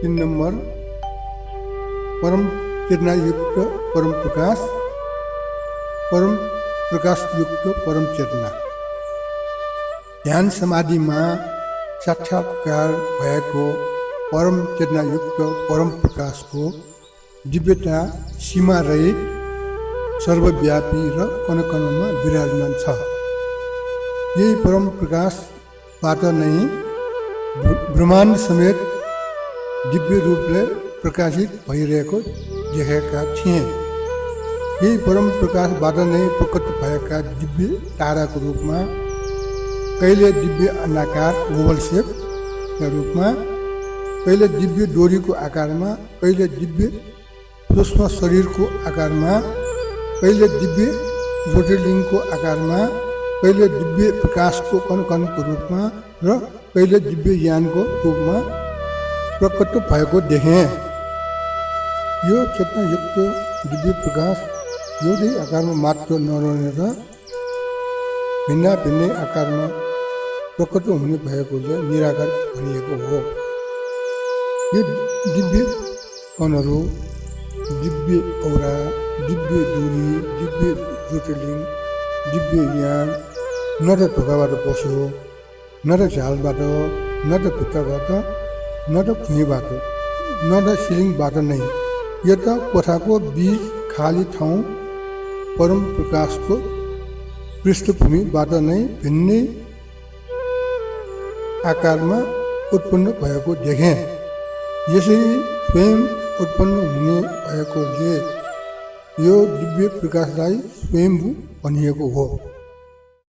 3 number परम चेतनायुक्त परम प्रकाशयुक्त परम चेतना। ध्यान समाधिमा साक्षात्कार भएको परम चेतनायुक्त परम प्रकाशको दिव्यता सीमा रहित सर्वव्यापी र कणकणमा विराजमान छ। यही परम प्रकाशबाट नै ब्रह्माण्ड समेत दिव्य रूपले प्रकाशित भइरहेको देखेका थिए। यही परम प्रकाशबाट नै प्रकट भएका दिव्य ताराको रूपमा, कहिले दिव्य अण्डाकार ओभल सेपका रूपमा, कहिले दिव्य डोरीको आकारमा, कहिले दिव्य सूक्ष्म शरीरको आकारमा, कहिले दिव्य ज्योतिर्लिङ्गको आकारमा, कहिले दिव्य प्रकाशको कणकणको रूपमा र कहिले दिव्य यानको रूपमा प्रकट भएको देखे। यो चेतनायुक्त दिव्य प्रकाश एउटै आकारमा मात्र नरहेर भिन्न भिन्नै आकारमा प्रकट हुने भएकोले निराकार भनिएको हो। यो दिव्य कणहरू, दिव्य औरा, दिव्य डोरी, दिव्य ज्योतिर्लिङ्ग, दिव्य यान न त ढोकाबाट पस्यो, न त झ्यालबाट, न त भित्रबाट, न त खुइबाट, न त सिलिङबाट नै। यो त कोठाको बीच खाली ठाउँ परम प्रकाशको पृष्ठभूमिबाट नै भिन्नै आकारमा उत्पन्न भएको देखेँ। यसरी स्वयं उत्पन्न हुने भएकोले यो दिव्य प्रकाशलाई स्वयम्भू भनिएको हो।